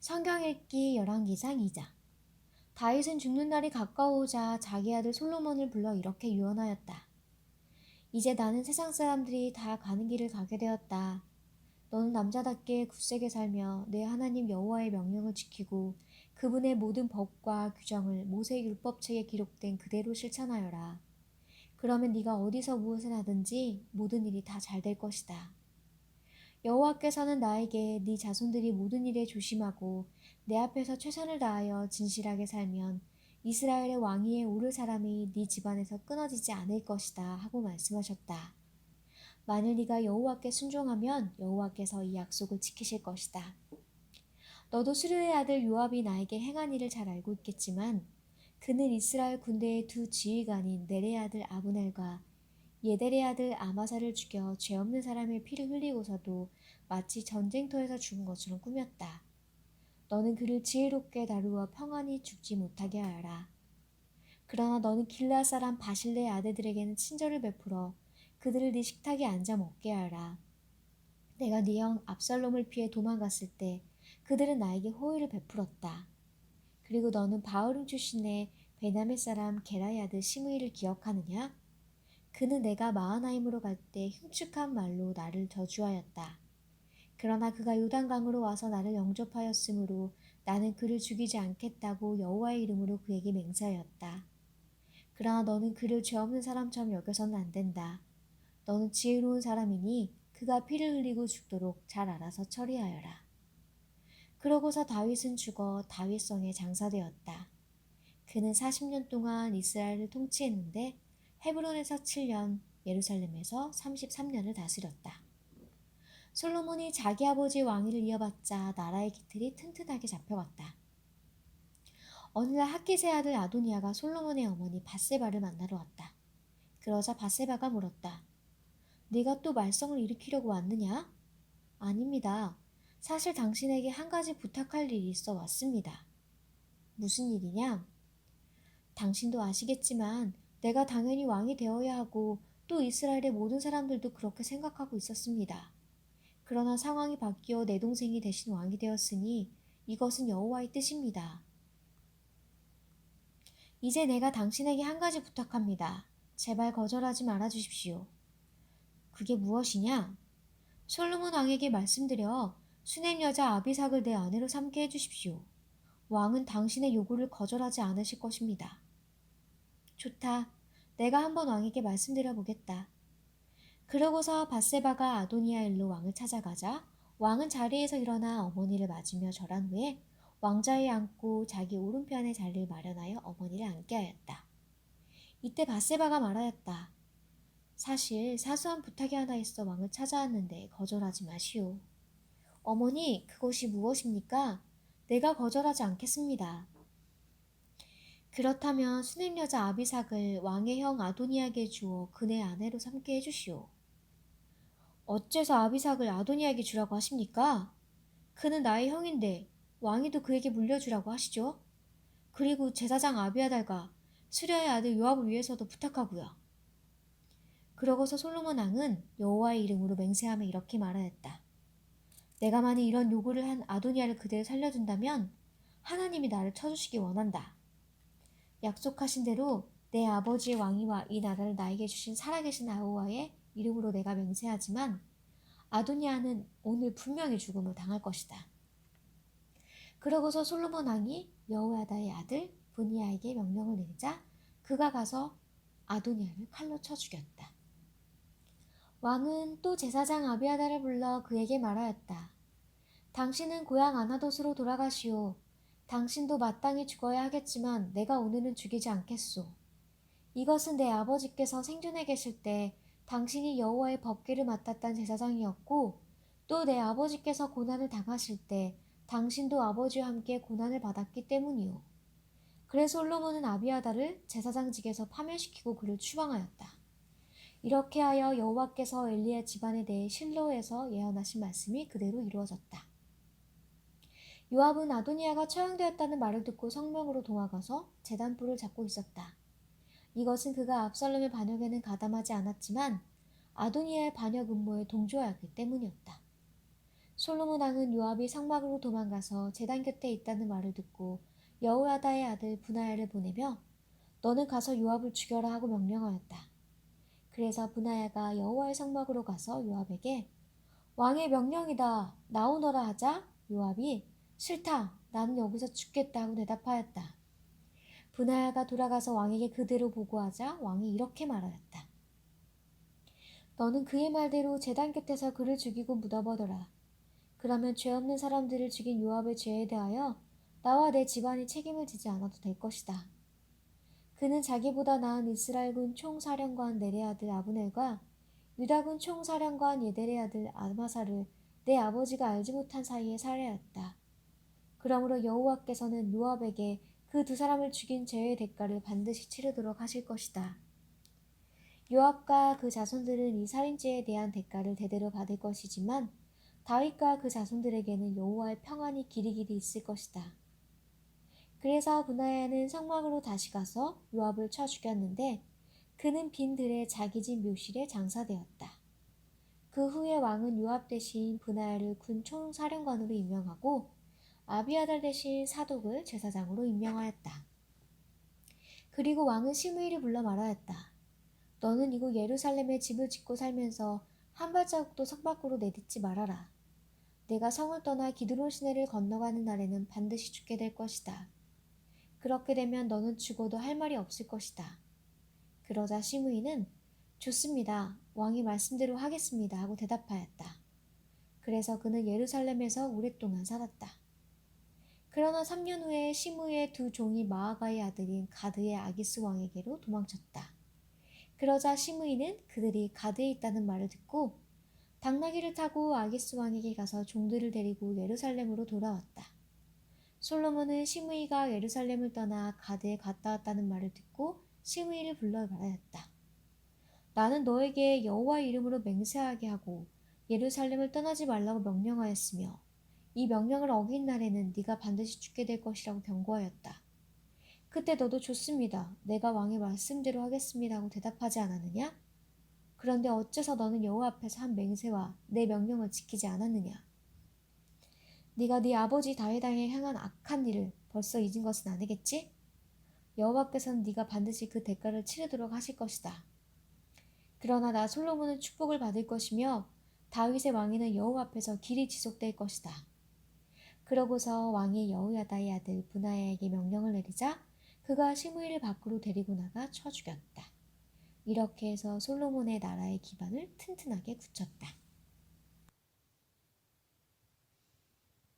성경 읽기 열왕기상 2장. 다윗은 죽는 날이 가까워오자 자기 아들 솔로몬을 불러 이렇게 유언하였다. 이제 나는 세상 사람들이 다 가는 길을 가게 되었다. 너는 남자답게 굳세게 살며 내 하나님 여호와의 명령을 지키고 그분의 모든 법과 규정을 모세 율법책에 기록된 그대로 실천하여라. 그러면 네가 어디서 무엇을 하든지 모든 일이 다 잘 될 것이다. 여호와께서는 나에게 네 자손들이 모든 일에 조심하고 내 앞에서 최선을 다하여 진실하게 살면 이스라엘의 왕위에 오를 사람이 네 집안에서 끊어지지 않을 것이다 하고 말씀하셨다. 만일 네가 여호와께 순종하면 여호와께서 이 약속을 지키실 것이다. 너도 수르의 아들 요압이 나에게 행한 일을 잘 알고 있겠지만 그는 이스라엘 군대의 두 지휘관인 넬의 아들 아브넬과 예델의 아들 아마사를 죽여 죄 없는 사람의 피를 흘리고서도 마치 전쟁터에서 죽은 것처럼 꾸몄다. 너는 그를 지혜롭게 다루어 평안히 죽지 못하게 하여라. 그러나 너는 길르앗 사람 바실레의 아들들에게는 친절을 베풀어 그들을 네 식탁에 앉아 먹게 하여라. 내가 네 형 압살롬을 피해 도망갔을 때 그들은 나에게 호의를 베풀었다. 그리고 너는 바흐림 출신의 베냐민 사람 게라의 아들 시므이를 기억하느냐? 그는 내가 마하나임으로 갈 때 흉측한 말로 나를 저주하였다. 그러나 그가 요단강으로 와서 나를 영접하였으므로 나는 그를 죽이지 않겠다고 여호와의 이름으로 그에게 맹세하였다. 그러나 너는 그를 죄 없는 사람처럼 여겨서는 안 된다. 너는 지혜로운 사람이니 그가 피를 흘리고 죽도록 잘 알아서 처리하여라. 그러고서 다윗은 죽어 다윗성에 장사되었다. 그는 40년 동안 이스라엘을 통치했는데 헤브론에서 7년, 예루살렘에서 33년을 다스렸다. 솔로몬이 자기 아버지 왕위를 이어받자 나라의 기틀이 튼튼하게 잡혀갔다. 어느 날 핫깃의 아들 아도니아가 솔로몬의 어머니 밧세바를 만나러 왔다. 그러자 밧세바가 물었다. 네가 또 말썽을 일으키려고 왔느냐? 아닙니다. 사실 당신에게 한 가지 부탁할 일이 있어 왔습니다. 무슨 일이냐? 당신도 아시겠지만 내가 당연히 왕이 되어야 하고 또 이스라엘의 모든 사람들도 그렇게 생각하고 있었습니다. 그러나 상황이 바뀌어 내 동생이 대신 왕이 되었으니 이것은 여호와의 뜻입니다. 이제 내가 당신에게 한 가지 부탁합니다. 제발 거절하지 말아 주십시오. 그게 무엇이냐? 솔로몬 왕에게 말씀드려 수냄 여자 아비삭을 내 아내로 삼게 해주십시오. 왕은 당신의 요구를 거절하지 않으실 것입니다. 좋다. 내가 한번 왕에게 말씀드려 보겠다. 그러고서 밧세바가 아도니아 일로 왕을 찾아가자 왕은 자리에서 일어나 어머니를 맞으며 절한 후에 왕자에 앉고 자기 오른편에 자리를 마련하여 어머니를 앉게 하였다. 이때 밧세바가 말하였다. 사실 사소한 부탁이 하나 있어 왕을 찾아왔는데 거절하지 마시오. 어머니, 그것이 무엇입니까? 내가 거절하지 않겠습니다. 그렇다면 수냄 여자 아비삭을 왕의 형 아도니아에게 주어 그네 아내로 삼게 해주시오. 어째서 아비삭을 아도니아에게 주라고 하십니까? 그는 나의 형인데 왕위도 그에게 물려주라고 하시죠. 그리고 제사장 아비아달과 수랴의 아들 요압을 위해서도 부탁하고요. 그러고서 솔로몬 왕은 여호와의 이름으로 맹세하며 이렇게 말하였다. 내가 만일 이런 요구를 한 아도니아를 그대로 살려둔다면 하나님이 나를 쳐주시기 원한다. 약속하신 대로 내 아버지의 왕위와 이 나라를 나에게 주신 살아계신 여호와의 이름으로 내가 맹세하지만 아도니아는 오늘 분명히 죽음을 당할 것이다. 그러고서 솔로몬 왕이 여호야다의 아들 브니야에게 명령을 내리자 그가 가서 아도니아를 칼로 쳐 죽였다. 왕은 또 제사장 아비아다를 불러 그에게 말하였다. 당신은 고향 아나돗으로 돌아가시오. 당신도 마땅히 죽어야 하겠지만 내가 오늘은 죽이지 않겠소. 이것은 내 아버지께서 생존해 계실 때 당신이 여호와의 법궤를 맡았던 제사장이었고 또 내 아버지께서 고난을 당하실 때 당신도 아버지와 함께 고난을 받았기 때문이오. 그래서 솔로몬은 아비아다를 제사장직에서 파면시키고 그를 추방하였다. 이렇게 하여 여호와께서 엘리의 집안에 대해 실로에서 예언하신 말씀이 그대로 이루어졌다. 요압은 아도니아가 처형되었다는 말을 듣고 성명으로 도망가서 제단불을 잡고 있었다. 이것은 그가 압살롬의 반역에는 가담하지 않았지만 아도니아의 반역 음모에 동조하였기 때문이었다. 솔로몬 왕은 요압이 성막으로 도망가서 제단 곁에 있다는 말을 듣고 여호야다의 아들 분하야를 보내며 너는 가서 요압을 죽여라 하고 명령하였다. 그래서 분하야가 여호와의 성막으로 가서 요압에게 왕의 명령이다. 나오너라 하자 요압이 싫다. 나는 여기서 죽겠다 하고 대답하였다. 분하야가 돌아가서 왕에게 그대로 보고하자 왕이 이렇게 말하였다. 너는 그의 말대로 제단 곁에서 그를 죽이고 묻어버려라. 그러면 죄 없는 사람들을 죽인 요압의 죄에 대하여 나와 내 집안이 책임을 지지 않아도 될 것이다. 그는 자기보다 나은 이스라엘군 총사령관 넬의 아들 아브넬과 유다군 총사령관 예델의 아들 아마사를 내 아버지가 알지 못한 사이에 살해하였다. 그러므로 여호와께서는 요압에게 그 두 사람을 죽인 죄의 대가를 반드시 치르도록 하실 것이다. 요압과 그 자손들은 이 살인죄에 대한 대가를 대대로 받을 것이지만 다윗과 그 자손들에게는 여호와의 평안이 길이길이 있을 것이다. 그래서 분하야는 성막으로 다시 가서 요압을 쳐 죽였는데 그는 빈 들에 자기 집 묘실에 장사되었다. 그 후에 왕은 요압 대신 분하야를 군 총사령관으로 임명하고 아비아달 대신 사독을 제사장으로 임명하였다. 그리고 왕은 시므이를 불러 말하였다. 너는 이곳 예루살렘에 집을 짓고 살면서 한 발자국도 성 밖으로 내딛지 말아라. 내가 성을 떠나 기드론 시내를 건너가는 날에는 반드시 죽게 될 것이다. 그렇게 되면 너는 죽어도 할 말이 없을 것이다. 그러자 시므이는 좋습니다. 왕이 말씀대로 하겠습니다 하고 대답하였다. 그래서 그는 예루살렘에서 오랫동안 살았다. 그러나 3년 후에 시므이의 두 종이 마아가의 아들인 가드의 아기스 왕에게로 도망쳤다. 그러자 시므이는 그들이 가드에 있다는 말을 듣고 당나귀를 타고 아기스 왕에게 가서 종들을 데리고 예루살렘으로 돌아왔다. 솔로몬은 시므이가 예루살렘을 떠나 가드에 갔다 왔다는 말을 듣고 시므이를 불러 말하였다. 나는 너에게 여호와의 이름으로 맹세하게 하고 예루살렘을 떠나지 말라고 명령하였으며 이 명령을 어긴 날에는 네가 반드시 죽게 될 것이라고 경고하였다. 그때 너도 좋습니다. 내가 왕의 말씀대로 하겠습니다 하고 대답하지 않았느냐? 그런데 어째서 너는 여호와 앞에서 한 맹세와 내 명령을 지키지 않았느냐? 네가 네 아버지 다윗 왕에 향한 악한 일을 벌써 잊은 것은 아니겠지? 여호와께서는 네가 반드시 그 대가를 치르도록 하실 것이다. 그러나 나 솔로몬은 축복을 받을 것이며 다윗의 왕위는 여호와 앞에서 길이 지속될 것이다. 그러고서 왕이 여호야다의 아들 분하야에게 명령을 내리자 그가 시므이를 밖으로 데리고 나가 쳐 죽였다. 이렇게 해서 솔로몬의 나라의 기반을 튼튼하게 굳혔다.